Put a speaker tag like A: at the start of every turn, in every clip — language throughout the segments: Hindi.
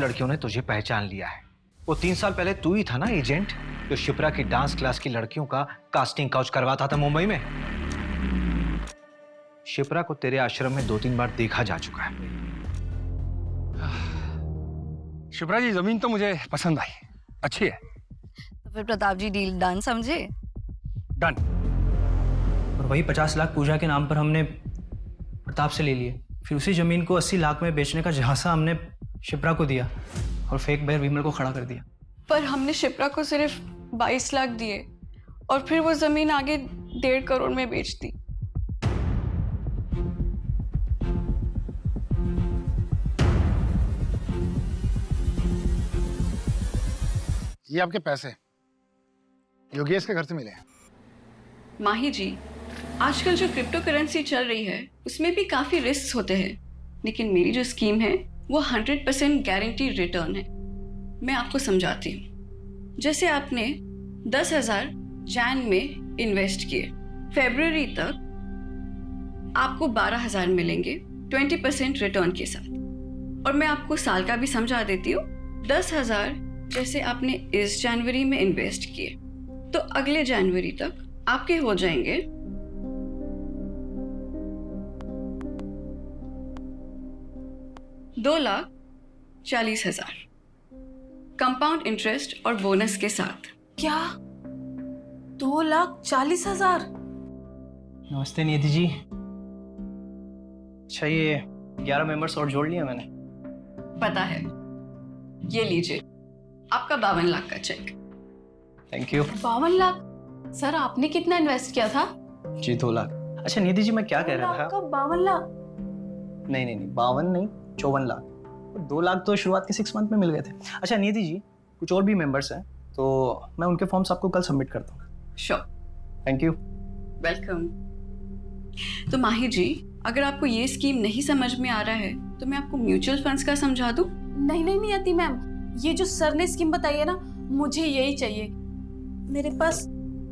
A: लड़कियों ने तुझे पहचान लिया है। वो 3 साल पहले तू ही था ना एजेंट जो शिप्रा की डांस क्लास की लड़कियों का कास्टिंग काउच करवाता था मुंबई में। शिप्रा को तेरे आश्रम में 2-3 बार देखा जा चुका है।
B: शिप्रा जी, जमीन तो मुझे पसंद आई, अच्छी है।
C: तो फिर प्रताप जी डील डन समझे?
B: डन।
D: और वही 50 लाख पूजा के नाम पर हमने प्रताप से ले लिए, फिर उसी जमीन को 80 लाख में बेचने का झांसा हमने शिप्रा को दिया और फेक बेर विमल को खड़ा कर दिया।
E: पर हमने शिप्रा को सिर्फ 22 लाख दिए और फिर वो जमीन आगे 1.5 करोड़ में बेच दी।
F: ये आपके पैसे योगेश के घर से मिले हैं।
E: माही जी, आजकल जो क्रिप्टो करेंसी चल रही है उसमें भी काफी रिस्क होते हैं, लेकिन मेरी जो स्कीम है वो 100% गारंटी रिटर्न है। मैं आपको समझाती हूँ। जैसे आपने 10,000 जैन में इन्वेस्ट किए, फरवरी तक आपको 12,000 मिलेंगे 20% रिटर्न के साथ। और मैं आपको साल का भी समझा देती हूँ। 10,000 जैसे आपने इस जनवरी में इन्वेस्ट किए तो अगले जनवरी तक आपके हो जाएंगे 2,40,000 कंपाउंड इंटरेस्ट और बोनस के साथ।
C: क्या 2,40,000?
D: नमस्ते निधि जी। अच्छा, ये 11 मेंबर्स और जोड़ लिया मैंने।
E: पता है, ये लीजिए आपका 52 लाख का cheque.
D: Thank you.
E: 52 lakh? Sir आपने कितना इन्वेस्ट किया था?
D: जी 2 लाख। अच्छा निधि जी, मैं क्या कह रहा था?
E: 52 लाख?
D: नहीं नहीं नहीं, 52 नहीं, 54 लाख। 2 लाख तो शुरुआत के 6 मंथ में मिल गए थे। अच्छा निधि जी, कुछ और भी मेंबर्स हैं तो मैं उनके फॉर्म्स आपको कल सबमिट करता हूँ।
E: श्योर।
D: Thank you.
E: वेलकम। तो माही जी, अगर आपको ये स्कीम नहीं समझ में आ रहा है तो मैं आपको म्यूचुअल फंड्स का समझा दूं?
C: नहीं आती मैम, ये जो सर ने स्कीम बताई है ना, मुझे यही चाहिए। मेरे पास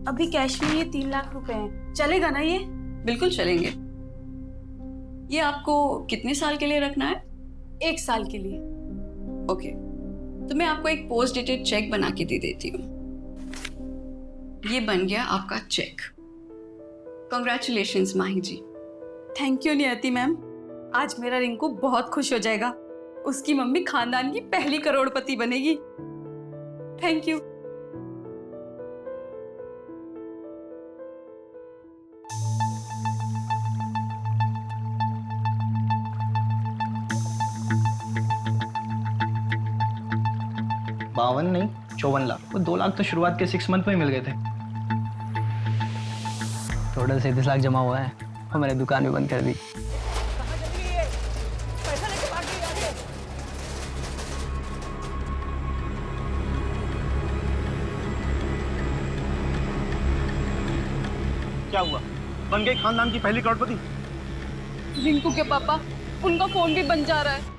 C: अभी कैश में ये 3 लाख रुपए हैं, चलेगा ना ये?
E: बिल्कुल चलेंगे। ये आपको कितने साल के लिए रखना है?
C: 1 साल के लिए।
E: ओके, तो मैं आपको एक पोस्ट डेटेड चेक बना के दे देती हूँ। ये बन गया आपका cheque. Congratulations Mahi ji.
C: Thank you Niyati ma'am, आज मेरा रिंकू बहुत खुश हो जाएगा। उसकी मम्मी खानदान की पहली करोड़पति बनेगी। Thank you.
D: बावन नहीं, 54 लाख। वो 2 लाख तो शुरुआत के 6 मंथ में ही मिल गए थे। टोटल 37 लाख जमा हुआ है और मैंने दुकान भी बंद कर दी।
G: क्या हुआ? बन गई खानदान की पहली करोड़पति?
E: रिंकू के पापा, उनका फोन भी बन जा रहा है।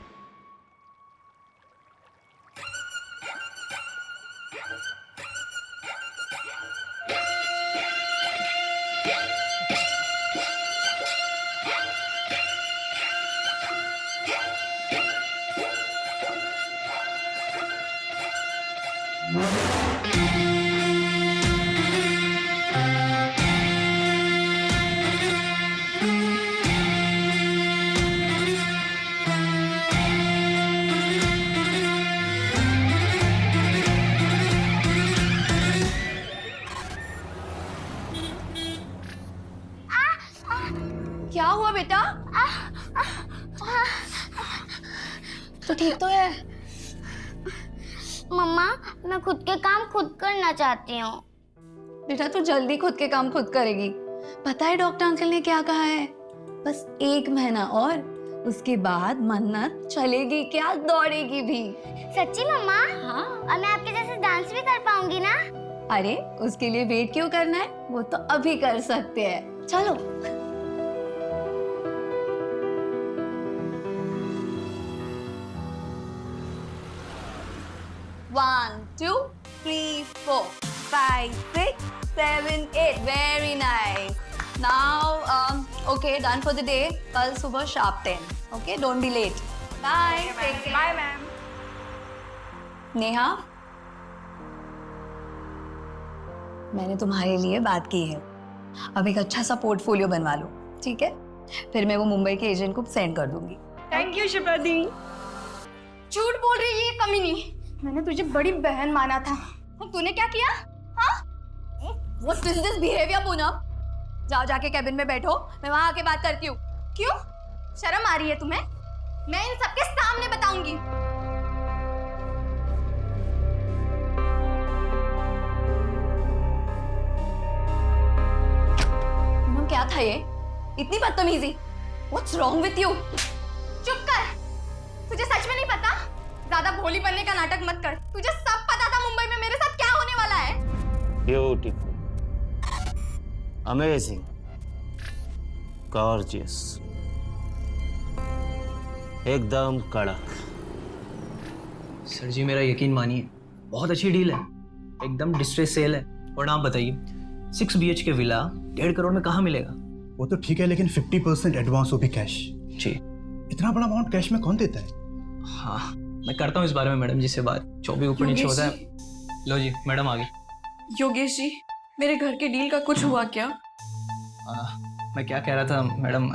E: क्या हुआ बेटा? तो ठीक तो है?
H: मम्मा, मैं खुद के काम खुद करना चाहती हूँ।
E: बेटा तू जल्दी खुद के काम खुद करेगी। पता है डॉक्टर अंकल ने क्या कहा है? बस 1 महीना और, उसके बाद मन्नत चलेगी क्या, दौड़ेगी भी।
H: सच्ची मम्मा?
E: हाँ।
H: और मैं आपके जैसे डांस भी कर पाऊंगी ना?
E: अरे उसके लिए वेट क्यों करना है, वो तो अभी कर सकते हैं। चलो। 1, 2, 3, 4, 5, 6, 7, 8. Very nice. Now, okay, done for the day. कल सुबह sharp 10. Okay, don't be late. Bye. Take care. Bye, ma'am.
I: Neha, मैंने तुम्हारे लिए बात की है। अब एक अच्छा सा पोर्टफोलियो बनवा लो, ठीक है? फिर मैं वो मुंबई के एजेंट को सेंड कर दूंगी।
C: थैंक यू शिप्रा दी।
I: झूठ बोल रही है ये कमीनी। मैंने तुझे बड़ी बहन माना था और तूने क्या किया? हाँ? What is this behavior, Poonam? जाओ जाके कैबिन में बैठो, मैं वहां आके बात करती हूँ। क्यों? शर्म आ रही है तुम्हें? मैं इन सबके सामने बताऊंगी। पूनम, क्या था ये? इतनी बदतमीजी? What's wrong with you? चुप कर। तुझे सच में नहीं पता? ज्यादा भोली बनने का नाटक मत कर। तुझे सब पता था मुंबई में मेरे साथ क्या होने वाला है।
G: ब्यूटीफुल, अमेजिंग, गॉर्जियस, एकदम कड़क।
D: सर जी मेरा यकीन मानिए, बहुत अच्छी डील है, एकदम डिस्ट्रेस सेल है। और आप बताइए 6 BHK विला 1.5 करोड़ में कहाँ मिलेगा?
J: वो तो ठीक है, लेकिन 50% एडवांस, वो भी कैश।
D: जी।
J: इतना बड़ा अमाउंट कैश में कौन देता है?
D: हाँ, मैं करता हूँ इस बारे में मैडम जी से बात। जो भी ऊपर नीचे होता है। लो जी, मैडम आ गई।
E: योगेश जी, मेरे घर के डील का कुछ हुआ क्या?
D: मैं क्या कह रहा था मैडम,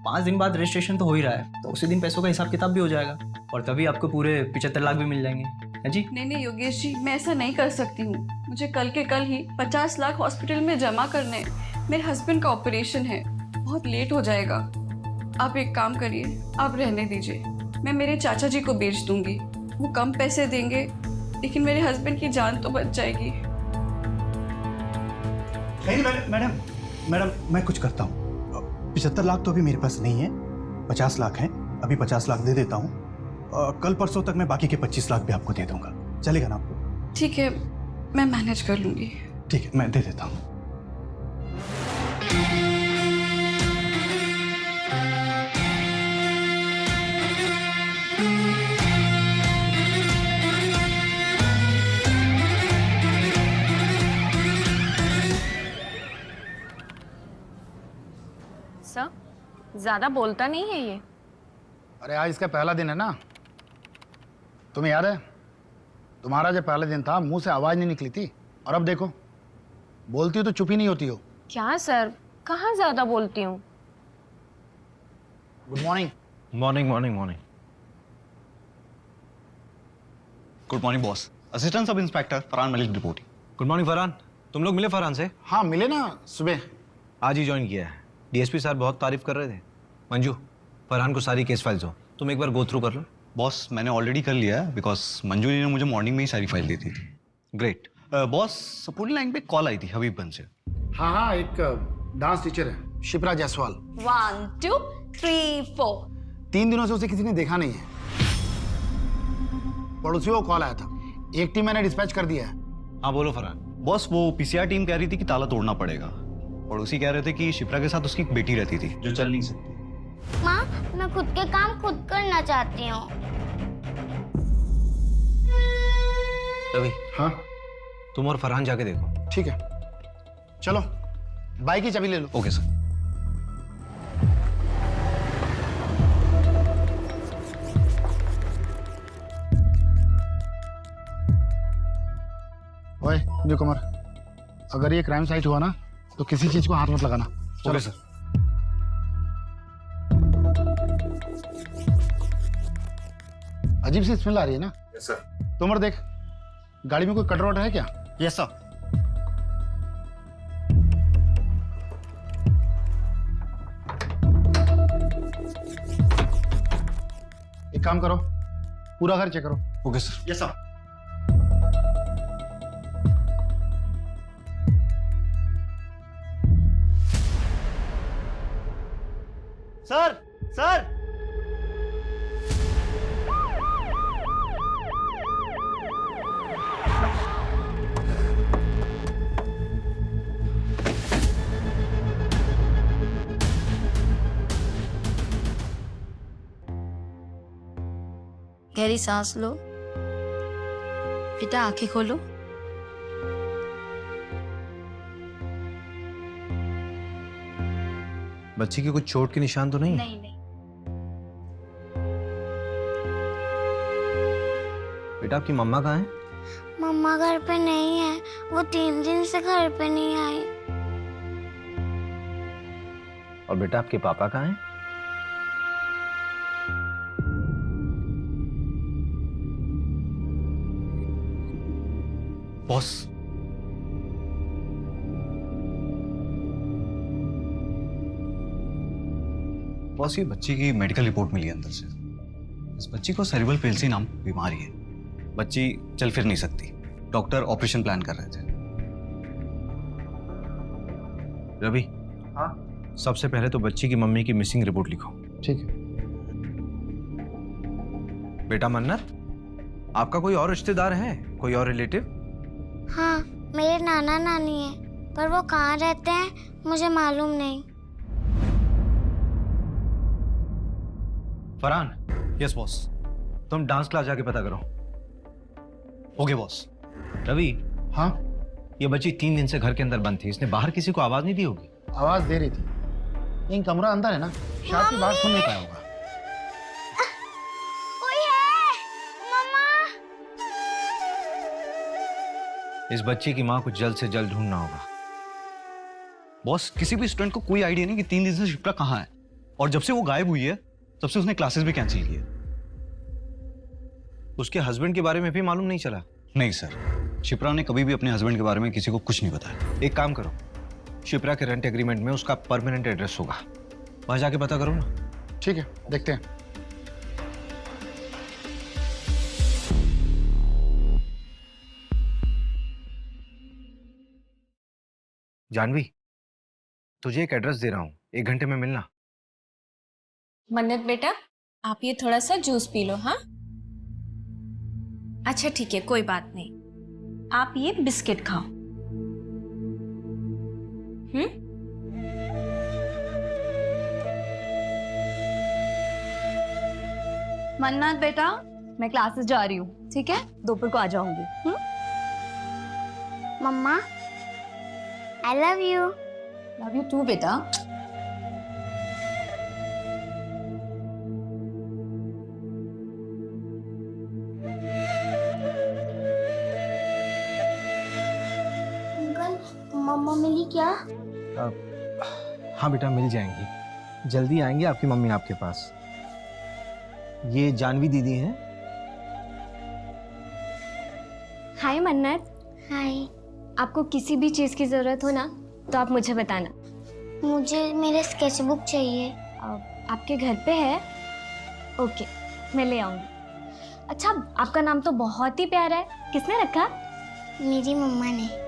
D: 5 दिन बाद रजिस्ट्रेशन तो हो ही रहा है, तो उसी दिन पैसों का हिसाब किताब भी हो जाएगा और तभी आपको पूरे 75 लाख भी मिल जाएंगे। है जी?
E: नहीं योगेश जी, मैं ऐसा नहीं कर सकती हूँ। मुझे कल के कल ही 50 लाख हॉस्पिटल में जमा करने हैं। मेरे हस्बैंड का ऑपरेशन है, बहुत लेट हो जाएगा। आप एक काम करिए, आप रहने दीजिए, मैं मेरे चाचा जी को बेच दूंगी। वो कम पैसे देंगे लेकिन मेरे हस्बैंड की जान तो बच जाएगी।
J: नहीं मैडम, मैडम मैं कुछ करता हूँ। 75 लाख तो अभी मेरे पास नहीं है, 50 लाख हैं, अभी 50 लाख दे देता हूँ। कल परसों तक मैं बाकी के 25 लाख भी आपको दे दूंगा, चलेगा ना आपको?
E: ठीक है, मैं मैनेज कर लूंगी।
J: ठीक है, मैं दे देता हूँ।
I: सर, ज्यादा बोलता नहीं है ये।
F: अरे आज इसका पहला दिन है ना, तुम्हें याद है? तुम्हारा जब पहला दिन था मुंह से आवाज नहीं निकली थी, और अब देखो, बोलती हो तो चुप ही नहीं होती हो।
I: क्या सर, कहाँ ज्यादा बोलती हूँ?
F: Good morning.
A: Morning morning morning.
K: Good morning boss. Assistant sub inspector Farhan Malik reporting.
A: Good morning Farhan. तुम लोग मिले फरहान से?
F: हाँ मिले ना, सुबह।
A: आज ही ज्वाइन किया है। डीएसपी सर बहुत तारीफ कर रहे थे। मंजू, फरहान को सारी केस फाइल्स हो, तुम एक बार गो थ्रू कर लो।
K: बॉस मैंने ऑलरेडी कर लिया है, बिकॉज मंजू ने मुझे मॉर्निंग में ही सारी फाइल दी थी।
A: ग्रेट।
K: बॉस सपोर्टिंग लाइन पे कॉल आई थी हबीबगंज से।
F: हाँ, एक डांस टीचर है, शिप्रा जायसवाल।
I: 1 2 3 4।
F: 3 दिनों से उसे किसी ने देखा नहीं है। पड़ोसियों को कॉल आया था, एक टीम मैंने डिस्पैच कर दिया है।
A: हाँ बोलो फरहान।
K: बॉस वो पीसीआर टीम कह रही थी कि ताला तोड़ना पड़ेगा। पड़ोसी कह रहे थे कि शिप्रा के साथ उसकी एक बेटी रहती थी जो चल नहीं सकती।
H: माँ, मैं खुद के काम खुद करना चाहती हूँ।
A: रवि,
F: हाँ
A: तुम और फरहान जाके देखो।
F: ठीक है, चलो बाइक की चाबी ले लो।
K: Okay sir.
F: ओए न्यू कमर, अगर ये क्राइम साइट हुआ ना तो किसी चीज को हाथ मत लगाना।
A: Okay sir.
F: अजीब सी स्मेल आ रही है ना?
K: Yes sir.
F: तुमर देख, गाड़ी में कोई कटर वटर है क्या?
K: Yes sir.
F: एक काम करो, पूरा घर चेक करो।
K: Okay sir. Yes sir.
G: Sir sir,
I: गहरी सांस लो, बेटा आंखें खोलो।
A: बच्ची की कुछ चोट के निशान तो नहीं?
I: नहीं।
A: बेटा आपकी मम्मा कहाँ है?
H: मम्मा घर पे नहीं है, वो 3 दिन से घर पे नहीं आई।
A: और बेटा आपके पापा कहाँ हैं? बॉस,
K: बॉस, ये बच्ची की मेडिकल रिपोर्ट मिली है अंदर से। इस बच्ची को सेरेब्रल पेल्सी नाम की बीमारी है। बच्ची चल फिर नहीं सकती। डॉक्टर ऑपरेशन प्लान कर रहे थे। रवि,
F: हाँ?
A: सबसे पहले तो बच्ची की मम्मी की मिसिंग रिपोर्ट लिखो।
F: ठीक है।
A: बेटा मन्नत, आपका कोई और रिश्तेदार है, कोई और रिलेटिव?
H: हाँ, मेरे नाना नानी है, पर वो कहाँ रहते हैं मुझे मालूम नहीं।
A: फरहान। Yes boss. तुम डांस क्लास जाके पता करो। Okay boss. रवि।
F: हाँ?
A: ये बच्ची 3 दिन से घर के अंदर बंद थी, इसने बाहर किसी को आवाज नहीं दी होगी?
F: आवाज दे रही थी, लेकिन कमरा अंदर है ना, शायद की बात सुन नहीं पाया होगा।
H: कोई है? मम्मा।
A: इस बच्ची की माँ को जल्द से जल्द ढूंढना होगा।
K: बॉस, किसी भी स्टूडेंट को कोई आइडिया नहीं कि 3 दिन से शिप्रा कहाँ है। और जब से वो गायब हुई है तब से उसने क्लासेस भी कैंसिल की है।
A: उसके हस्बैंड के बारे में भी मालूम नहीं चला?
K: नहीं सर, शिप्रा ने कभी भी अपने हस्बैंड के बारे में किसी को कुछ नहीं बताया।
A: एक काम करो, शिप्रा के रेंट एग्रीमेंट में उसका परमानेंट एड्रेस होगा, वहां जाके पता करो ना।
F: ठीक है, देखते हैं।
A: जानवी, तुझे एक एड्रेस दे रहा हूँ, 1 घंटे में मिलना।
L: मन्नत बेटा, आप ये थोड़ा सा जूस पी लो। हाँ, अच्छा ठीक है, कोई बात नहीं। आप ये बिस्किट खाओ।
I: मन्नत बेटा, मैं क्लासेस जा रही हूँ, ठीक है? दोपहर को आ जाऊंगी।
H: Mamma, I love you.
I: Love you too बेटा।
H: अंकल, मम्मा मिली क्या?
A: हाँ बेटा, मिल जाएंगी, जल्दी आएंगे आपकी मम्मी आपके पास। ये जानवी दीदी हैं।
L: हाय मन्नत।
H: हाय।
L: आपको किसी भी चीज़ की ज़रूरत हो ना तो आप मुझे बताना।
H: मुझे मेरे स्केचबुक चाहिए।
L: आपके घर पे है? ओके, मैं ले आऊँगी। अच्छा, आपका नाम तो बहुत ही प्यारा है, किसने रखा?
H: मेरी मम्मा ने।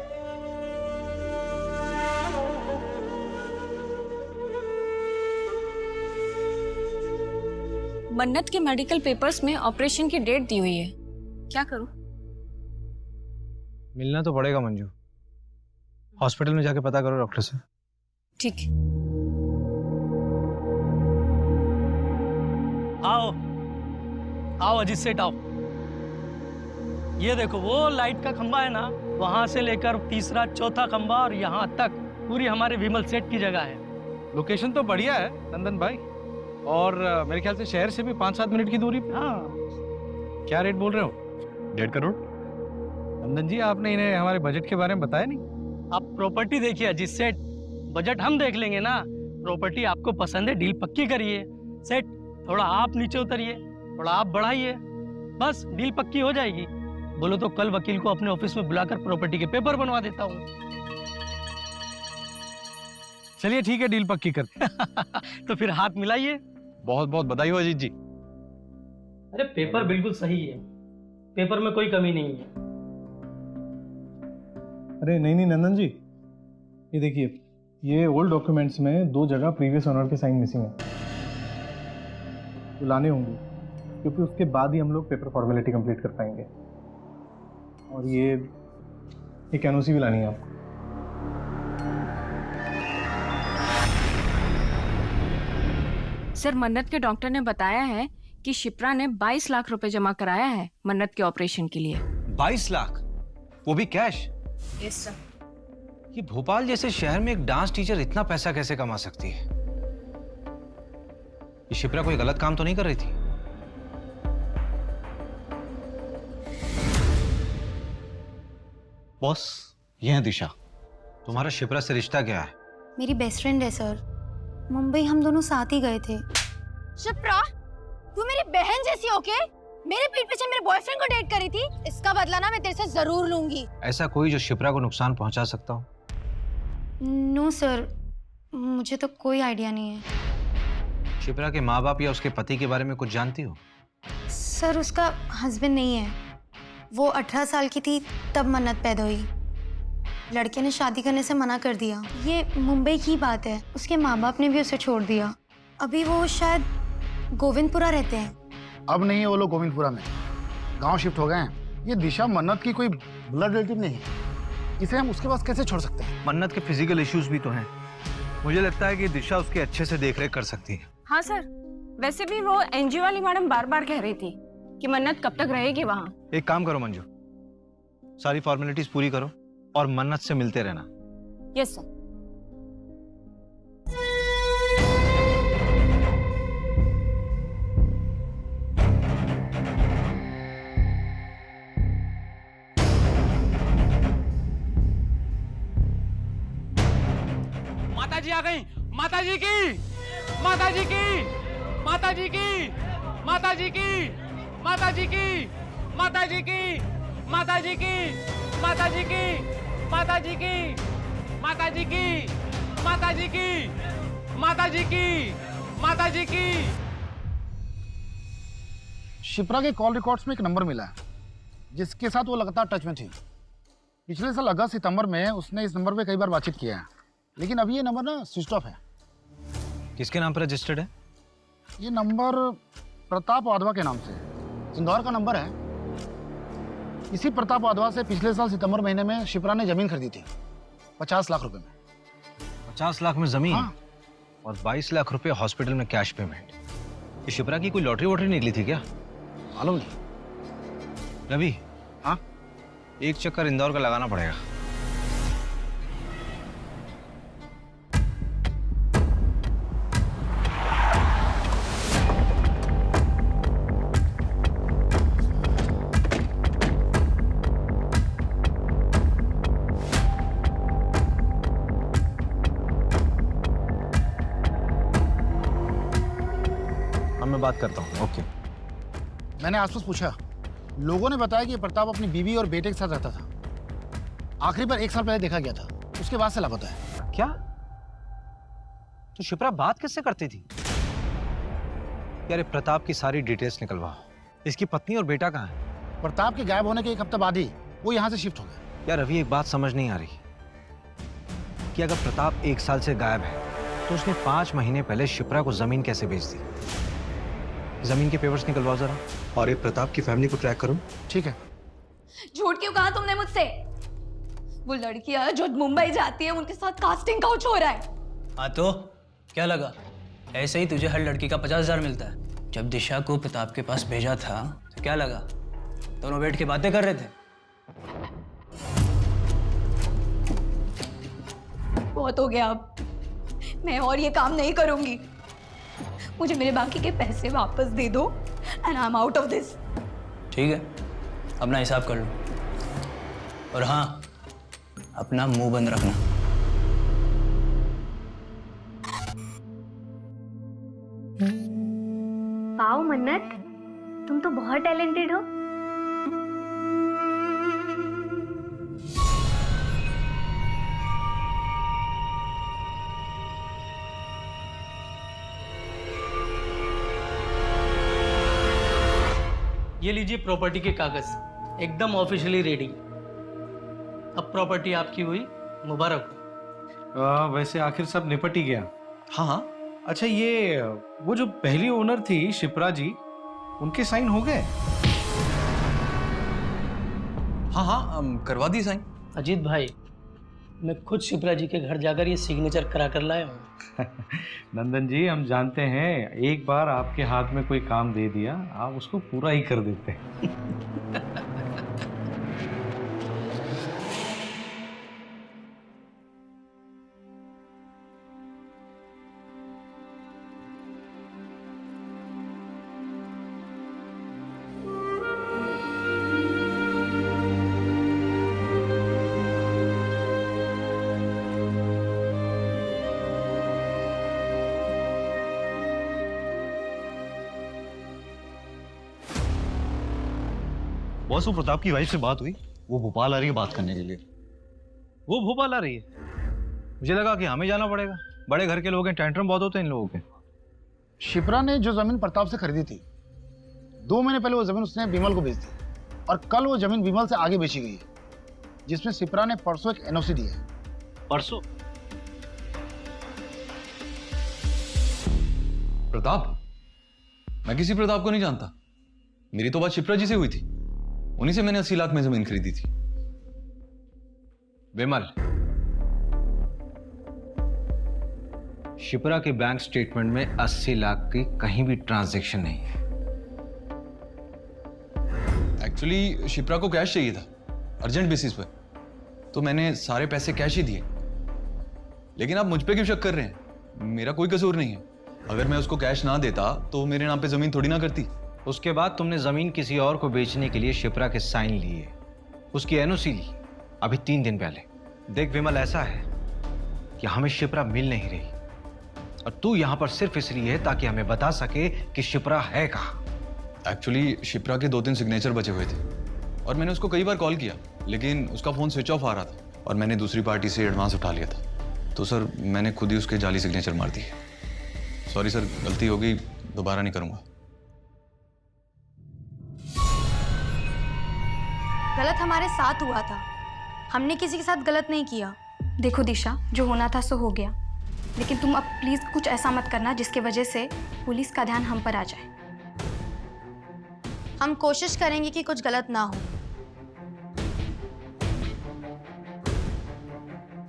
L: मन्नत के मेडिकल पेपर्स में ऑपरेशन की डेट दी हुई है, क्या करूं?
A: मिलना तो पड़ेगा मंजू, हॉस्पिटल में जाके पता करो डॉक्टर से।
L: ठीक है।
D: आओ आओ अजीत सेठ आओ। ये देखो, वो लाइट का खंबा है ना, वहां से लेकर तीसरा चौथा खंबा और यहाँ तक पूरी हमारे विमल सेठ की जगह है।
B: लोकेशन तो बढ़िया है नंदन भाई, और मेरे ख्याल से शहर से भी 5-7 मिनट की दूरी पे।
D: हाँ,
B: क्या रेट बोल रहे हो?
K: 1.5 करोड़।
B: नंदन जी, आपने इन्हें हमारे बजट के बारे में बताया नहीं?
D: आप प्रॉपर्टी देखिए अजीत सेठ, बजट हम देख लेंगे ना। प्रॉपर्टी आपको पसंद है, डील पक्की करिए। सेठ, थोड़ा आप नीचे उतरिए, थोड़ा आप बढ़ाइए, बस डील पक्की हो जाएगी। बोलो तो कल वकील को अपने ऑफिस में बुलाकर प्रॉपर्टी के पेपर बनवा देता हूँ।
B: चलिए ठीक है, डील पक्की करते
D: तो फिर हाथ मिलाइए।
B: बहुत बहुत बधाई हो अजीत जी।
D: अरे पेपर बिल्कुल सही है, पेपर में कोई कमी नहीं है।
J: अरे नहीं नंदन जी, ये देखिए, ये ओल्ड डॉक्यूमेंट्स में 2 जगह प्रीवियस ओनर के साइन मिसिंग है, तो लाने होंगे, क्योंकि उसके बाद ही हम लोग पेपर फॉर्मेलिटी कंप्लीट कर पाएंगे। और ये एक एनओसी भी लानी है आपको।
L: सर, मन्नत के डॉक्टर ने बताया है कि शिप्रा ने 22 लाख रुपए जमा कराया है मन्नत के ऑपरेशन के लिए।
A: 22 लाख, वो भी कैश?
L: Yes sir.
A: ये भोपाल जैसे शहर में एक डांस टीचर इतना पैसा कैसे कमा सकती है? ये शिप्रा कोई गलत काम तो नहीं कर रही थी?
K: बॉस, ये है दिशा।
A: तुम्हारा शिप्रा से रिश्ता क्या है?
I: मेरी बेस्ट फ्रेंड है सर। मुंबई हम दोनों साथ ही गए थे। शिप्रा, तू मेरी बहन जैसी होके मेरे पीठ पीछे मेरे बॉयफ्रेंड को डेट करी थी। इसका बदला ना मैं तेरे से जरूर लूंगी।
A: ऐसा कोई जो शिप्रा को नुकसान पहुंचा सकता हो?
I: नो सर, मुझे तो कोई आइडिया नहीं है।
A: शिप्रा के माँ बाप या उसके पति के बारे में कुछ जानती हो?
I: सर, उसका हस्बैंड नहीं है। वो 18 साल की थी तब मन्नत पैदा हुई। लड़के ने शादी करने से मना कर दिया। ये मुंबई की बात है। उसके माँ बाप ने भी उसे छोड़ दिया। अभी वो शायद गोविंदपुरा रहते हैं।
F: अब नहीं है वो लोग गोविंदपुरा में, गांव शिफ्ट हो गए हैं। ये दिशा मन्नत की कोई ब्लड रिलेटिव नहीं है, इसे हम उसके पास कैसे छोड़ सकते हैं?
A: मन्नत के फिजिकल इश्यूज भी तो हैं। मुझे लगता है कि दिशा उसके अच्छे से देखरेख कर सकती है।
C: हाँ सर, वैसे भी वो एनजीओ वाली मैडम बार बार कह रही थी कि मन्नत कब तक रहेगी वहाँ।
A: एक काम करो मंजू, सारी फॉर्मेलिटीज पूरी करो और मन्नत से मिलते रहना।
C: Yes sir.
B: माता जी आ गई। माता जी की, माता जी की, माता जी की, माता जी की, माता जी की, माता जी की, माता जी की, माता जी की, माता जी की, माता जी की, माता जी की, माता जी की, माता जी की।
F: शिप्रा के कॉल रिकॉर्ड्स में एक नंबर मिला है जिसके साथ वो लगातार टच में थी। पिछले साल अगस्त सितंबर में उसने इस नंबर पे कई बार बातचीत किया है, लेकिन अभी ये नंबर ना स्विच ऑफ है।
A: किसके नाम पर रजिस्टर्ड है?
F: ये नंबर प्रताप वाधवा के नाम से है। इंदौर का नंबर है। इसी प्रताप वाधवा से पिछले साल सितंबर महीने में शिप्रा ने जमीन खरीदी थी 50 लाख रुपए में।
A: 50 लाख में जमीन?
F: हाँ।
A: और 22 लाख रुपए हॉस्पिटल में कैश पेमेंट। ये शिप्रा की कोई लॉटरी वॉटरी निकली थी क्या?
F: मालूम नहीं।
A: रवि,
F: हाँ,
A: एक चक्कर इंदौर का लगाना पड़ेगा। मैं बात करता हूँ। ओके।
F: मैंने आसपास पूछा, लोगों ने बताया कि प्रताप अपनी बीवी और बेटे के साथ रहता था। आखिरी बार 1 साल पहले देखा गया था, उसके बाद से लापता है।
A: क्या? तो शिप्रा बात किससे करती थी? यार प्रताप की सारी डिटेल्स निकलवाओ। इसकी पत्नी और बेटा कहाँ है?
F: प्रताप के गायब होने के 1 हफ्ते बाद ही वो यहाँ से शिफ्ट हो गया।
A: यार अभी एक बात समझ नहीं आ रही कि अगर प्रताप 1 साल से गायब है तो उसने 5 महीने पहले शिप्रा को जमीन कैसे बेच दी? जमीन के पेपर्स निकलवाओ जरा।
K: और ये प्रताप की फैमिली को ट्रैक करो।
F: ठीक है।
I: झूठ क्यों कहा तुमने मुझसे? वो लड़कियां जो मुंबई जाती है उनके साथ कास्टिंग काउच हो रहा है।
M: हाँ तो क्या लगा? ऐसे ही तुझे हर लड़की का 50,000 मिलता है। जब दिशा को प्रताप के पास भेजा था तो क्या लगा? दोनों बैठ के बातें कर रहे थे।
I: बहुत हो गया, अब मैं और ये काम नहीं करूंगी। मुझे मेरे बाकी के पैसे वापस दे दो and I am out of this.
M: ठीक है, अपना हिसाब कर लो। और हाँ, अपना मुंह बंद रखना।
L: वाओ मन्नत, तुम तो बहुत टैलेंटेड हो।
D: ये लीजिए प्रॉपर्टी के कागज, एकदम ऑफिशियली रेडी। अब प्रॉपर्टी आपकी हुई, मुबारक हो।
B: वैसे आखिर सब निपट ही गया।
K: हाँ हाँ।
B: अच्छा, ये वो जो पहली ओनर थी शिप्रा जी, उनके साइन हो गए?
K: हाँ हाँ, करवा दी साइन।
D: अजीत भाई, मैं खुद शिप्रा जी के घर जाकर ये सिग्नेचर करा कर लाया हूँ।
B: नंदन जी, हम जानते हैं एक बार आपके हाथ में कोई काम दे दिया आप उसको पूरा ही कर देते हैं।
K: बॉस, वो प्रताप की वाइफ से बात हुई, वो भोपाल आ रही है बात करने के लिए।
A: वो भोपाल आ रही है? मुझे लगा कि हमें जाना पड़ेगा, बड़े घर के लोग हैं, टेंट्रम बहुत होते हैं इन लोगों के।
F: शिप्रा ने जो जमीन प्रताप से खरीदी थी, 2 महीने पहले वो जमीन उसने विमल को बेच दी और कल वो जमीन विमल से आगे बेची गई है, जिसमें शिप्रा ने परसों एक एनओसी दी है।
A: परसों?
K: प्रताप? मैं किसी प्रताप को नहीं जानता। मेरी तो बात शिप्रा जी से हुई थी, उन्हीं से मैंने 80 लाख में जमीन खरीदी थी।
A: विमल, शिप्रा के बैंक स्टेटमेंट में 80 लाख की कहीं भी ट्रांजैक्शन नहीं है।
K: एक्चुअली शिप्रा को कैश चाहिए था अर्जेंट बेसिस पे, तो मैंने सारे पैसे कैश ही दिए। लेकिन आप मुझ पे क्यों शक कर रहे हैं? मेरा कोई कसूर नहीं है। अगर मैं उसको कैश ना देता तो मेरे नाम पे जमीन थोड़ी ना करती।
A: उसके बाद तुमने जमीन किसी और को बेचने के लिए शिप्रा के साइन लिए, उसकी एनओसी ली अभी 3 दिन पहले। देख विमल, ऐसा है कि हमें शिप्रा मिल नहीं रही और तू यहां पर सिर्फ इसलिए है ताकि हमें बता सके कि शिप्रा है कहां।
K: एक्चुअली शिप्रा के 2-3 सिग्नेचर बचे हुए थे और मैंने उसको कई बार कॉल किया, लेकिन उसका फोन स्विच ऑफ आ रहा था और मैंने दूसरी पार्टी से एडवांस उठा लिया था। तो सर मैंने खुद ही उसके जाली सिग्नेचर मार दिए। सॉरी सर, गलती हो गई, दोबारा नहीं करूंगा।
I: गलत हमारे साथ हुआ था, हमने किसी के साथ गलत नहीं किया।
L: देखो दिशा, जो होना था सो हो गया, लेकिन तुम अब प्लीज कुछ ऐसा मत करना जिसकी वजह से पुलिस का ध्यान हम पर आ जाए।
I: हम कोशिश करेंगे कि कुछ गलत ना हो।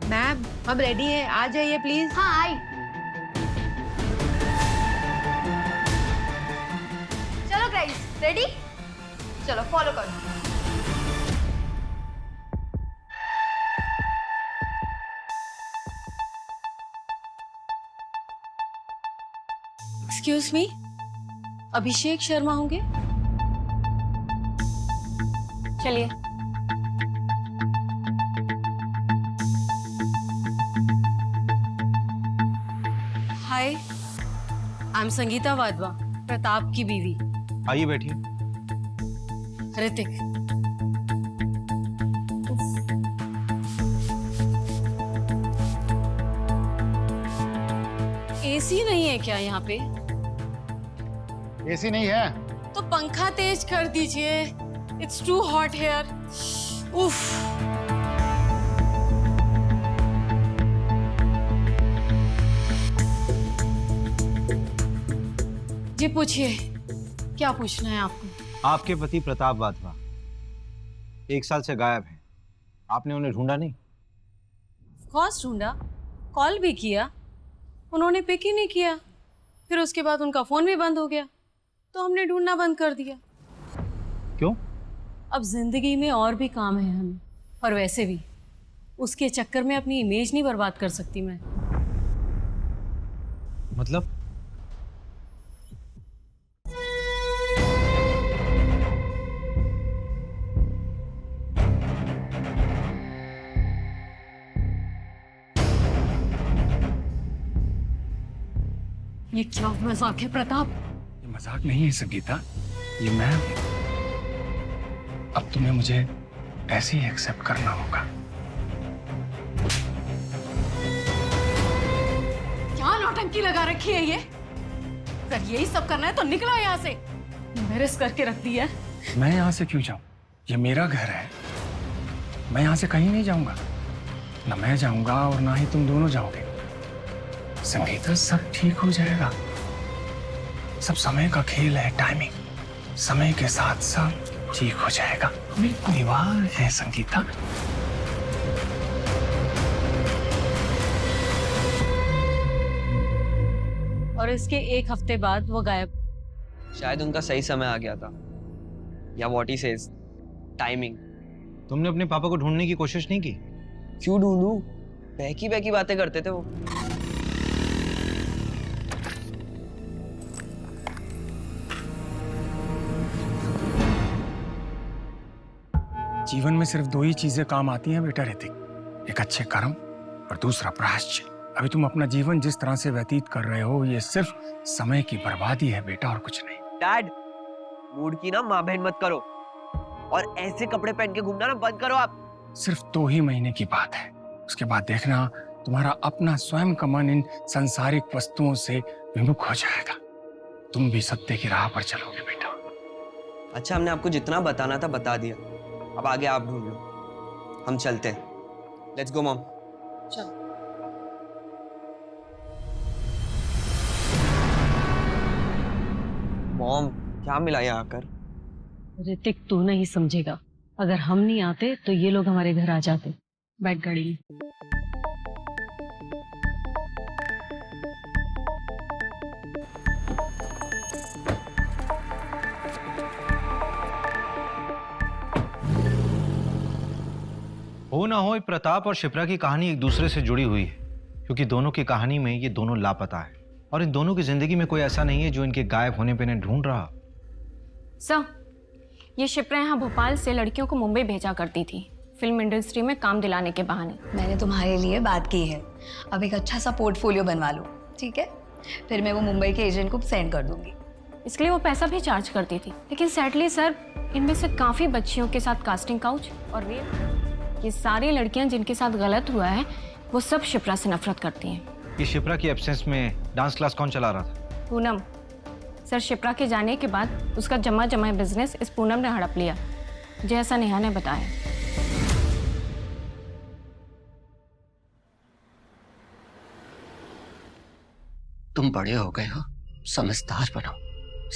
N: मैम, हम रेडी हैं, आ जाइए प्लीज।
I: हाँ आई। चलो गाइस, रेडी? चलो फॉलो करो।
E: एक्सक्यूज मी, अभिषेक शर्मा होंगे?
L: चलिए।
E: हाय, आई एम संगीता वाधवा, प्रताप की बीवी।
A: आइए बैठिए।
E: ऋतिक। एसी नहीं है क्या यहाँ पे?
F: एसी नहीं है
E: तो पंखा तेज कर दीजिए। It's too hot here. उफ। जी पूछिए, क्या पूछना है आपको?
A: आपके पति प्रताप वाधवा 1 साल से गायब हैं। आपने उन्हें ढूंढा नहीं?
E: कॉस ढूंढा, कॉल भी किया, उन्होंने पिक ही नहीं किया। फिर उसके बाद उनका फोन भी बंद हो गया, तो हमने ढूंढना बंद कर दिया।
A: क्यों?
E: अब जिंदगी में और भी काम है हमें, और वैसे भी उसके चक्कर में अपनी इमेज नहीं बर्बाद कर सकती मैं।
A: मतलब?
E: ये क्या मजाक है प्रताप?
J: ये मजाक नहीं है संगीता, ये मैं। अब तुम्हें मुझे ऐसे ही एक्सेप्ट करना होगा।
E: क्या नौटंकी लगा रखी है ये? अगर यही सब करना है तो निकलो यहाँ से। मेरे करके रख दी है।
J: मैं यहाँ से क्यों जाऊं? ये मेरा घर है, मैं यहाँ से कहीं नहीं जाऊंगा। ना मैं जाऊंगा और ना ही तुम दोनों जाओगे। संगीता, सब ठीक हो जाएगा। सब समय का खेल है, टाइमिंग। समय के साथ सब ठीक हो जाएगा। मेरी परिवार है संगीता।
E: और इसके 1 हफ्ते बाद वो गायब।
O: शायद उनका सही समय आ गया था, या व्हाट ही सेज, टाइमिंग।
A: तुमने अपने पापा को ढूंढने की कोशिश नहीं की?
O: क्यों ढूंढूं? बहकी बहकी बातें करते थे वो।
J: जीवन में सिर्फ 2 ही चीजें काम आती हैं बेटा ऋतिक, एक अच्छे कर्म और दूसरा प्रायश्चित। अभी तुम अपना जीवन जिस तरह से व्यतीत कर रहे हो, ये सिर्फ समय की बर्बादी है बेटा, और कुछ नहीं।
O: डैड, मूड की ना माँ बहन मत करो। और ऐसे कपड़े पहन के घूमना ना बंद करो आप।
B: सिर्फ 2 ही महीने की बात है, उसके बाद देखना तुम्हारा अपना स्वयं का मन इन सांसारिक वस्तुओं से विमुख हो जाएगा। तुम भी सत्य की राह पर चलोगे बेटा।
O: अच्छा, हमने आपको जितना बताना था बता दिया, अब आगे आप ढूंढ लो, हम चलते हैं। Let's go mom.
E: चलो।
O: मॉम, क्या मिला यहाँ आकर?
P: ऋतिक, तू नहीं समझेगा। अगर हम नहीं आते तो ये लोग हमारे घर आ जाते। बैठ गाड़ी में।
A: हो ना हो, प्रताप और शिप्रा की कहानी एक दूसरे से जुड़ी हुई है, क्योंकि दोनों की कहानी में ये दोनों लापता है और इन दोनों की जिंदगी में कोई ऐसा नहीं है जो इनके गायब होने पे इन्हें ढूंढ रहा।
L: सर, ये शिप्रा यहाँ भोपाल से लड़कियों को मुंबई भेजा करती थी, फिल्म इंडस्ट्री में काम दिलाने के बहाने।
E: मैंने तुम्हारे लिए बात की है, अब एक अच्छा सा पोर्टफोलियो बनवा लो, ठीक है? फिर मैं वो मुंबई के एजेंट को सेंड कर दूंगी।
L: इसके लिए वो पैसा भी चार्ज करती थी, लेकिन सैडली सर, इनमें से काफ़ी बच्चियों के साथ कास्टिंग काउच और रेप, ये सारी लड़कियां जिनके साथ गलत हुआ है वो सब शिप्रा से नफरत करती हैं।
A: ये शिप्रा की एब्सेंस में डांस क्लास कौन चला रहा था?
L: पूनम। सर, शिप्रा के जाने के बाद उसका जमा बिजनेस इस पूनम ने हड़प लिया, जैसा नेहा ने बताया।
Q: तुम बड़े हो गए हो, समझदार बनो,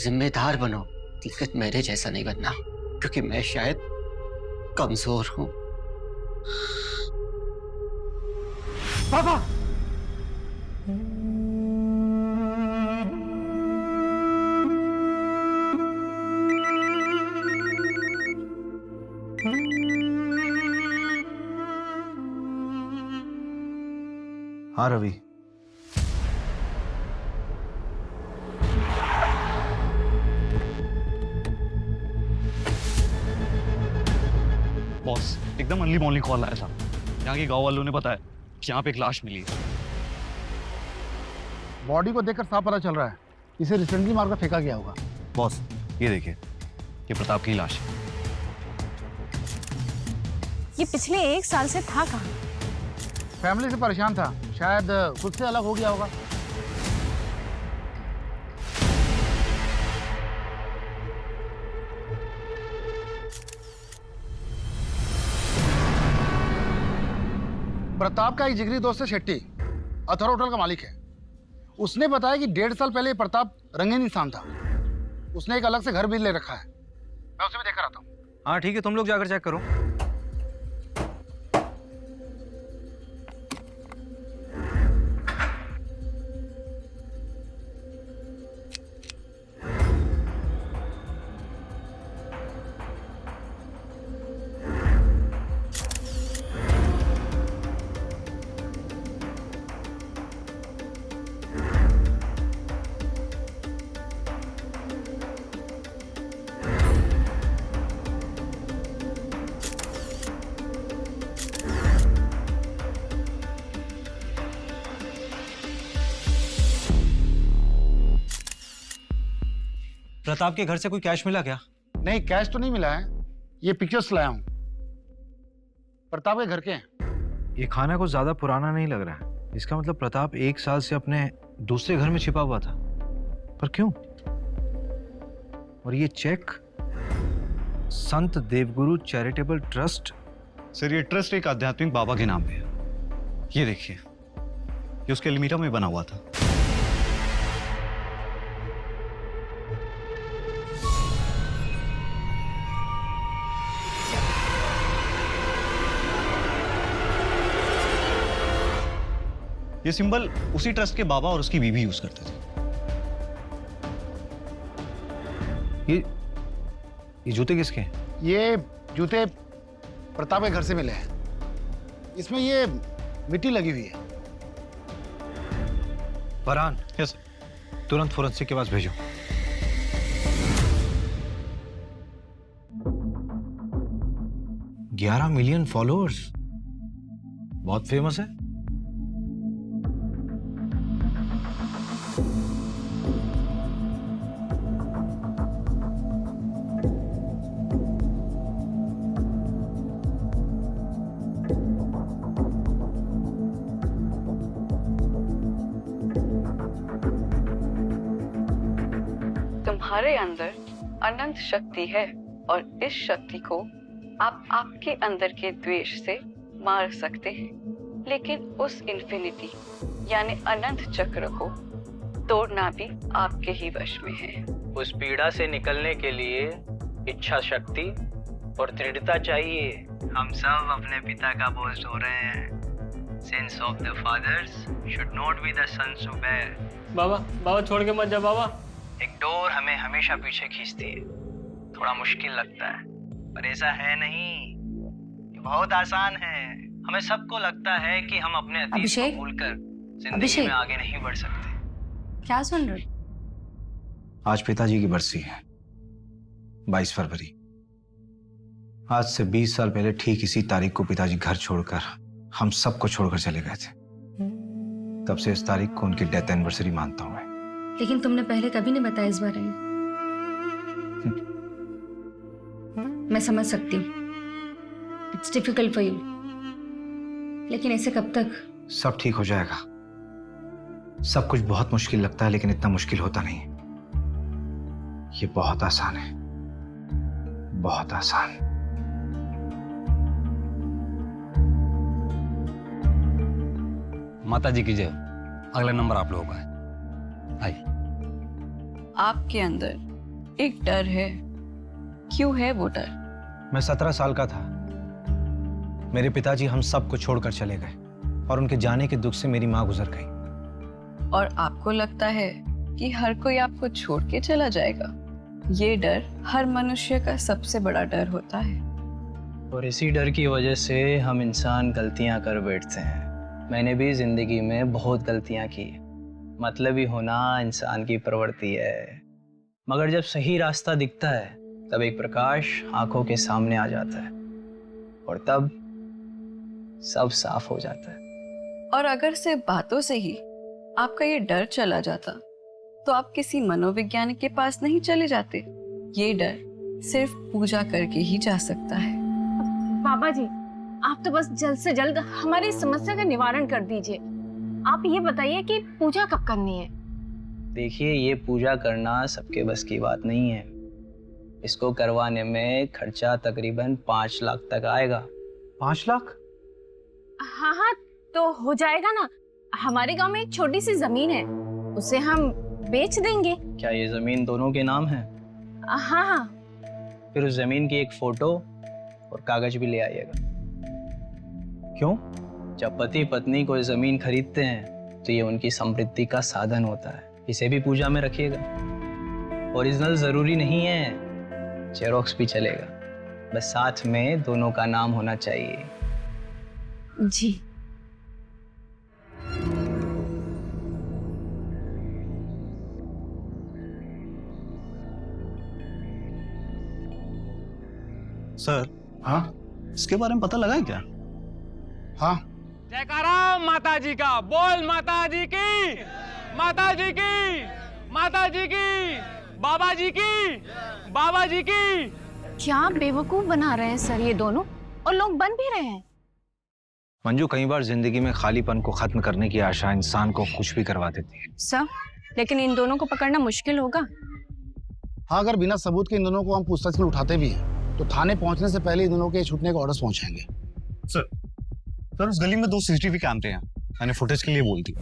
Q: जिम्मेदार बनो, लेकिन मेरे जैसा नहीं बनना, क्योंकि मैं शायद कमजोर हूं।
B: पापा!
A: हाँ रवि,
K: बॉस, एकदम अर्ली मॉर्निंग कॉल आया था। यहाँ के गांव वालों ने बताया कि यहाँ पे एक लाश मिली है।
F: बॉडी को देखकर साफ पता चल रहा है इसे रिसेंटली मारकर फेंका गया होगा।
K: बॉस, ये देखिए, ये प्रताप की लाश है।
L: ये पिछले 1 साल से था कहाँ?
F: फैमिली से परेशान था, शायद खुद से अलग हो गया होगा। प्रताप का एक जिगरी दोस्त है शेट्टी, अथर होटल का मालिक है। उसने बताया कि 1.5 साल पहले प्रताप रंगीन इंसान था। उसने एक अलग से घर भी ले रखा है। मैं उसे भी देख कर आता हूँ।
A: हाँ ठीक है, तुम लोग जाकर चेक करो। प्रताप के घर से कोई कैश मिला क्या?
F: नहीं, कैश तो नहीं मिला है, ये पिक्चर्स लाया हूँ। प्रताप के घर के हैं।
A: ये खाना कुछ ज्यादा पुराना नहीं लग रहा है। इसका मतलब प्रताप 1 साल से अपने दूसरे घर में छिपा हुआ था, पर क्यों? और ये चेक संत देवगुरु चैरिटेबल ट्रस्ट।
K: सर, ये ट्रस्ट एक आध्यात्मिक बाबा के नाम पे है। ये देखिए, ये उसके एल्मीरा में बना हुआ था। ये सिंबल उसी ट्रस्ट के बाबा और उसकी बीवी यूज करते थे।
A: ये जूते किसके हैं?
F: ये जूते प्रताप के घर से मिले हैं। इसमें ये मिट्टी लगी हुई है।
A: फरहान, यस, तुरंत फोरेंसिक के पास भेजो। $11 मिलियन फॉलोअर्स, बहुत फेमस है।
E: तुम्हारे अंदर अनंत शक्ति है और इस शक्ति को आप आपके अंदर के द्वेष से मार सकते हैं, लेकिन उस इन्फिनिटी यानी अनंत चक्र को तोड़ना भी आपके ही वश में है।
M: उस पीड़ा से निकलने के लिए इच्छा शक्ति और दृढ़ता चाहिए। हम सब अपने पिता का बोझ ढो रहे हैं। Sins of the fathers should not be the sons to bear.
B: बाबा छोड़ के मत जा बाबा।
M: एक डोर हमें हमेशा पीछे खींचती है। थोड़ा मुश्किल लगता है, पर ऐसा है नहीं। ये बहुत आसान है। हमें सबको लगता है कि हम अपने अतीत को भूलकर जिंदगी में आगे नहीं बढ़ सकते।
E: क्या सुन रहे?
A: आज पिताजी की बरसी है, 22 फरवरी। आज से 20 साल पहले ठीक इसी तारीख को पिताजी घर छोड़कर हम सबको छोड़कर चले गए थे। तब से इस तारीख को उनकी डेथ एनिवर्सरी मानता हूं मैं।
I: लेकिन तुमने पहले कभी नहीं बताया इस बारे में। मैं समझ सकती हूँ, इट्स डिफिकल्ट फॉर यू, लेकिन ऐसे कब तक?
A: सब ठीक हो जाएगा। सब कुछ बहुत मुश्किल लगता है, लेकिन इतना मुश्किल होता नहीं। ये बहुत आसान है, बहुत आसान।
R: माता जी की जय। अगला नंबर आप लोगों का है। आइए।
E: आपके अंदर एक डर है। क्यों है वो डर?
A: मैं 17 साल का था। मेरे पिताजी हम सबको छोड़कर चले गए और उनके जाने के दुख से मेरी माँ गुजर गई।
E: और आपको लगता है कि हर कोई आपको छोड़ के चला जाएगा? ये डर हर मनुष्य का सबसे बड़ा डर होता है।
M: और इसी डर की वजह से हम इंसान गलतियां कर बैठते हैं। मैंने भी जिंदगी में बहुत गलतियां की। मतलबी होना इंसान की प्रवृत्ति है। मगर जब सही रास्ता दिखता है तब एक प्रकाश आंखों के सामने आ जाता है और तब सब साफ हो जाता है।
E: और अगर सिर्फ बातों से ही आपका ये डर चला जाता तो आप किसी मनोवैज्ञानिक के पास नहीं चले जाते। ये डर सिर्फ पूजा करके ही जा सकता है।
L: बाबा जी, आप तो बस जल्द से जल्द हमारी समस्या का निवारण कर दीजिए। आप ये बताइए कि पूजा कब करनी है?
M: देखिए, ये पूजा करना सबके बस की बात नहीं है। इसको करवाने में खर्चा तकरीबन 5 लाख तक आएगा।
A: 5 लाख?
L: हाँ, तो हो जाएगा ना। हमारे गांव में एक छोटी सी जमीन है, उसे हम बेच देंगे।
M: क्या ये जमीन दोनों के नाम है?
L: हाँ।
M: फिर उस जमीन की एक फोटो और कागज भी ले आइएगा।
A: क्यों?
M: जब पति पत्नी कोई जमीन खरीदते हैं तो ये उनकी समृद्धि का साधन होता है। इसे भी पूजा में रखिएगा। ओरिजिनल जरूरी नहीं है, जेरोक्स भी चलेगा। बस साथ में दोनों का नाम होना चाहिए।
L: जी।
J: सर।
F: हाँ?
J: इसके बारे में पता लगा है क्या?
F: हाँ।
B: जयकारा माता जी का। बोल माता जी की, माता जी की, माता जी की, बाबा जी की, बाबा जी की।
L: क्या बेवकूफ बना रहे हैं सर ये दोनों, और लोग बन भी रहे हैं।
A: मंजू, कई बार जिंदगी में खालीपन को खत्म करने की आशा इंसान को कुछ भी करवा देती है।
L: सर, लेकिन इन दोनों को पकड़ना मुश्किल होगा।
F: हाँ, अगर बिना सबूत के इन दोनों को हम पूछताछ में उठाते भी हैं तो थाने पहुंचने से पहले इन दोनों के छूटने के ऑर्डर्स पहुंचाएंगे।
J: सर, उस गली में 2 CCTV कैमरे हैं। मैंने फुटेज के लिए बोल दिया।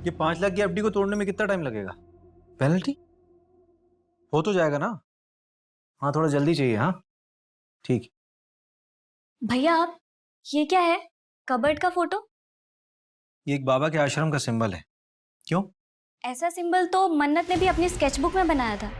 A: ये 5 लाख की एफडी को तोड़ने में कितना टाइम लगेगा? पेनल्टी हो तो जाएगा ना? हाँ, थोड़ा जल्दी चाहिए। हाँ ठीक।
I: भैया, आप ये क्या है? कबर्ड का फोटो?
A: ये एक बाबा के आश्रम का सिंबल है। क्यों?
I: ऐसा सिंबल तो मन्नत ने भी अपनी स्केचबुक में बनाया था।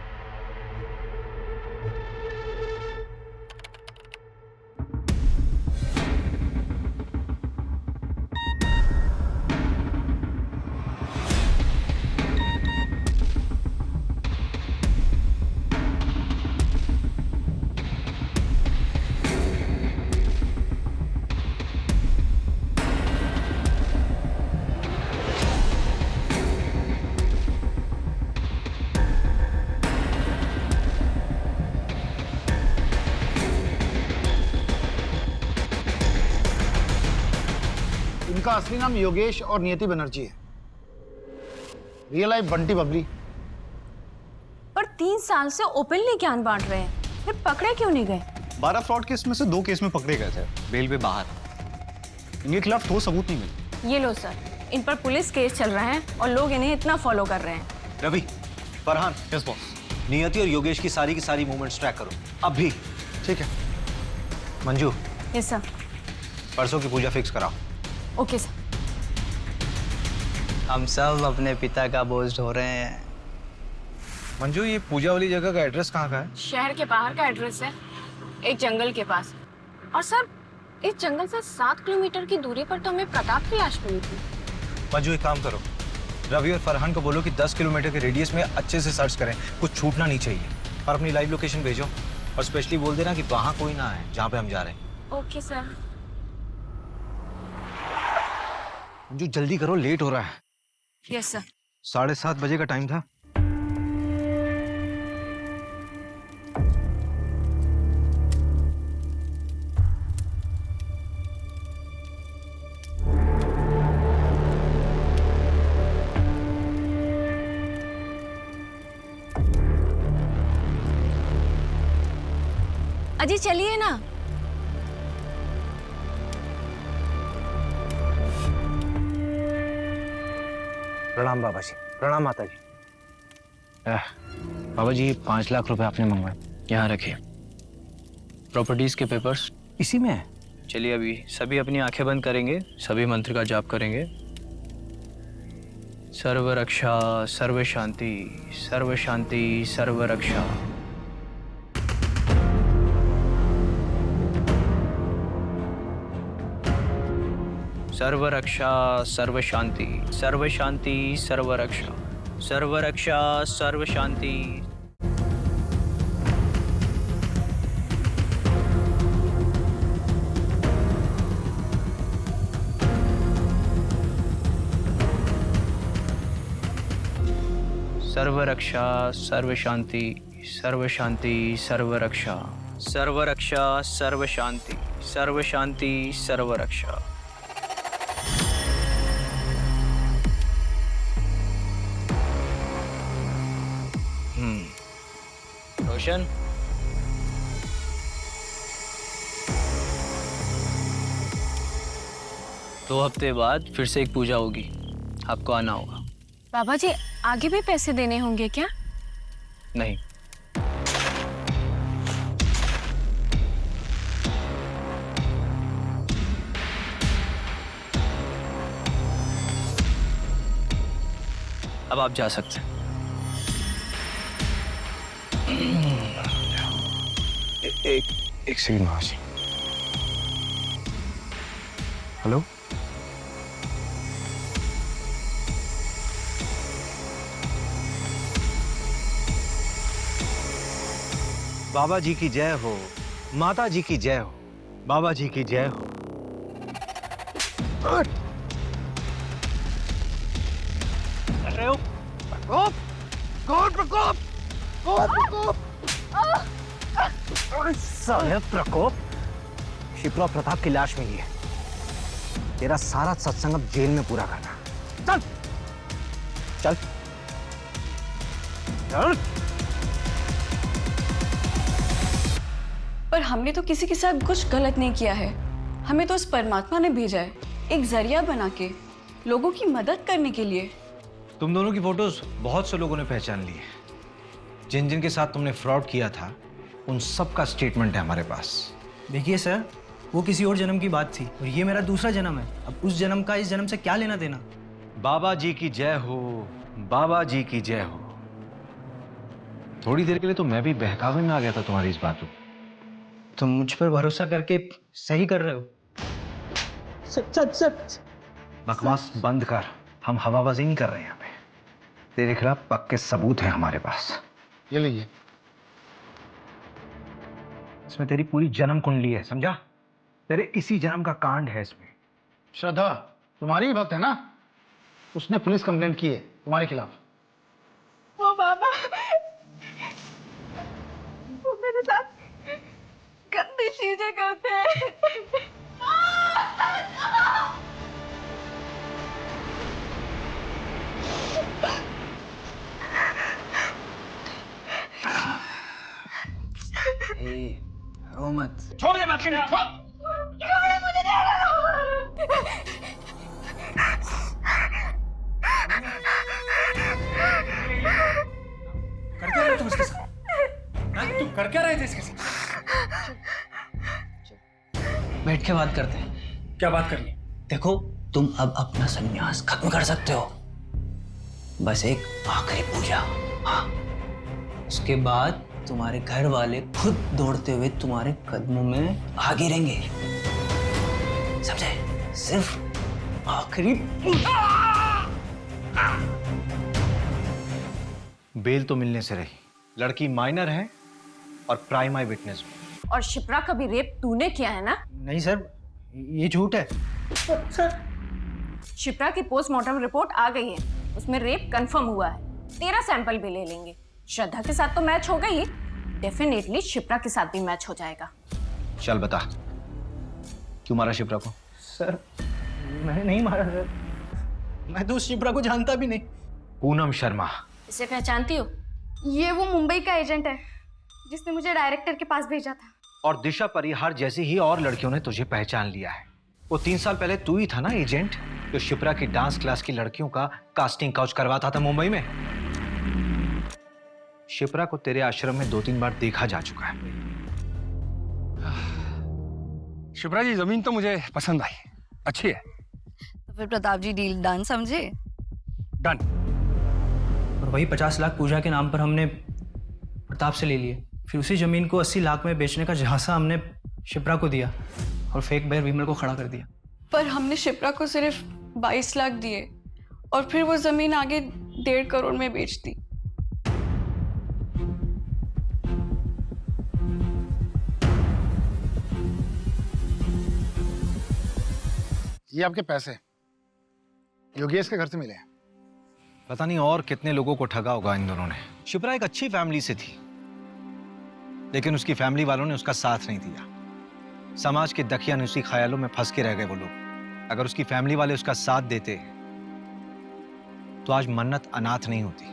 F: इनका असली नाम योगेश और नियति बनर्जी है। Real life Bunty Babli.
L: पर 3 साल से ओपनली ज्ञान बांट रहे हैं, फिर पकड़े क्यों नहीं गए?
K: 12 फ्रॉड केस में से 2 केस में पकड़े गए थे, बेल पे बाहर। इनके खिलाफ ठोस सबूत नहीं मिले।
L: ये लो सर, इन पर पुलिस केस चल रहा है और लोग इन्हें इतना फॉलो कर रहे हैं।
A: Ravi, Farhan,
K: yes boss.
A: नियति और योगेश की सारी मूवमेंट्स ट्रैक करो अभी।
F: ठीक है।
A: Manju,
L: yes sir.
A: परसों की पूजा फिक्स कराओ।
L: Okay sir.
M: हम सब अपने पिता का बोझ ढो रहे हैं।
A: मंजू, ये पूजा वाली जगह का एड्रेस कहाँ का है?
L: शहर के बाहर का एड्रेस है, एक जंगल के पास। और सर, इस जंगल से 7 किलोमीटर की दूरी पर तो हमें प्रताप की लाश मिली थी।
A: मंजू, एक काम करो, रवि और फरहान को बोलो कि 10 किलोमीटर के रेडियस में अच्छे से सर्च करें, कुछ छूटना नहीं चाहिए। और अपनी लाइव लोकेशन भेजो और स्पेशली बोल देना कि वहाँ कोई ना है जहाँ पे हम जा रहे हैं।
L: Okay sir.
A: मंजू, जल्दी करो, लेट हो रहा है।
L: Yes sir.
A: 7:30 बजे का टाइम था।
L: अजी चलिए ना।
A: प्रणाम बाबा जी। प्रणाम माता जी। बाबा जी, 5 लाख रुपए आपने मंगवाए,
M: यहाँ रखिए। प्रॉपर्टीज के पेपर्स
A: इसी में है।
M: चलिए अभी सभी अपनी आंखें बंद करेंगे, सभी मंत्र का जाप करेंगे। सर्व रक्षा, सर्व शांति, सर्व शांति, सर्व रक्षा। सर्व रक्षा, सर्व शांति, सर्व शांति, सर्व रक्षा, सर्व रक्षा, सर्व शांति। सर्व रक्षा, सर्व शांति, सर्व शांति, सर्व रक्षा, सर्व रक्षा, सर्व शांति, सर्व शांति, सर्व रक्षा। रोशन, दो हफ्ते बाद फिर से एक पूजा होगी, आपको आना होगा।
L: बाबा जी, आगे भी पैसे देने होंगे क्या?
M: नहीं। अब आप जा सकते हैं।
A: एक सेकंड महाशय। हेलो, बाबा जी की जय हो, माता जी की जय हो, बाबा जी की जय हो।
B: अरे ओ, प्रकोप, गॉड प्रकोप, गॉड प्रकोप।
A: साले प्रकोप, शिप्रा प्रताप की लाश मिली है। तेरा सारा सत्संग अब जेल में पूरा करना। चल चल चल।
E: पर हमने तो किसी के साथ कुछ गलत नहीं किया है। हमें तो उस परमात्मा ने भेजा है, एक जरिया बना के, लोगों की मदद करने के लिए।
A: तुम दोनों की फोटोज बहुत से लोगों ने पहचान ली है। जिन जिन के साथ तुमने फ्रॉड किया था, उन सब का स्टेटमेंट है हमारे पास।
M: देखिए सर, वो किसी और जन्म की बात थी और ये मेरा दूसरा जन्म है। अब उस जन्म का इस जन्म से क्या लेना देना।
A: बाबा जी की जय हो, बाबा जी की जय हो। थोड़ी देर के लिए तो मैं भी बहकावे में आ गया था तुम्हारी इस बात को।
M: तुम मुझ पर भरोसा करके सही कर रहे हो।
A: बकवास बंद कर, हम हवाबाजी नहीं कर रहे हैं यहाँ पे। तेरे खिलाफ पक्के सबूत हैं हमारे पास।
F: ये लीजिए।
A: इसमें तेरी पूरी जन्म कुंडली है, समझा? तेरे इसी जन्म का कांड है इसमें।
F: श्रद्धा तुम्हारी ही भक्त है ना? उसने पुलिस कंप्लेंट की है तुम्हारे खिलाफ।
I: वो बाबा, वो मेरे साथ गंदी चीजें करते हैं।
M: रो मत।
B: छोड़ दे मत
J: कर क्या रहे तुम इसके साथ? तुम कर क्या रहे थे इसके साथ?
M: बैठ के बात करते हैं।
J: क्या बात करनी?
M: देखो, तुम अब अपना संन्यास खत्म कर सकते हो। बस एक आखिरी पूजा, हाँ। उसके बाद तुम्हारे घर वाले खुद दौड़ते हुए तुम्हारे कदमों में आ गिरेंगे, समझे? सिर्फ आखिरी पूजा।
A: बेल तो मिलने से रही, लड़की माइनर है और प्राइम आई विटनेस भी।
L: और शिप्रा का भी रेप तूने किया है ना?
J: नहीं सर, ये झूठ है।
L: शिप्रा की पोस्टमार्टम रिपोर्ट आ गई है, उसमें रेप कंफर्म हुआ है। तेरा सैंपल भी ले लेंगे। श्रद्धा के साथ तो मैच हो गई, डेफिनेटली शिप्रा के साथ भी मैच हो जाएगा।
A: चल बता, क्यों मारा शिप्रा को?
J: सर, मैंने नहीं मारा सर। मैं तो उस शिप्रा को जानता भी नहीं।
A: पूनम शर्मा।
L: इसे पहचानती हो?
I: ये वो मुंबई का एजेंट है जिसने मुझे डायरेक्टर के पास भेजा था।
A: और दिशा परिहार जैसी ही और लड़कियों ने तुझे पहचान लिया है। वो 3 साल पहले तू ही था ना एजेंट जो शिप्रा की डांस क्लास की लड़कियों का कास्टिंग काउच करवाता था मुंबई में। शिप्रा को तेरे आश्रम में 2-3 बार देखा जा चुका है।
R: शिप्रा जी, जमीन तो मुझे पसंद आई, अच्छी है।
E: तो फिर प्रताप जी डील डन समझे?
R: डन।
M: और वही 50 लाख पूजा के नाम पर हमने प्रताप से ले लिए। फिर उसी जमीन को 80 लाख में बेचने का झांसा हमने शिप्रा को दिया और फेक बेर विमल को खड़ा कर दिया।
E: पर हमने शिप्रा को सिर्फ 22 लाख दिए और फिर वो जमीन आगे 1.5 करोड़ में बेच दी।
F: ये आपके पैसे योगेश के घर से मिले हैं।
A: पता नहीं और कितने लोगों को ठगा होगा इन दोनों ने। शिप्रा एक अच्छी फैमिली से थी, लेकिन उसकी फैमिली वालों ने उसका साथ नहीं दिया। समाज के दकियानुसी ख्यालों में फंस के रह गए वो लोग। अगर उसकी फैमिली वाले उसका साथ देते तो आज मन्नत अनाथ नहीं होती।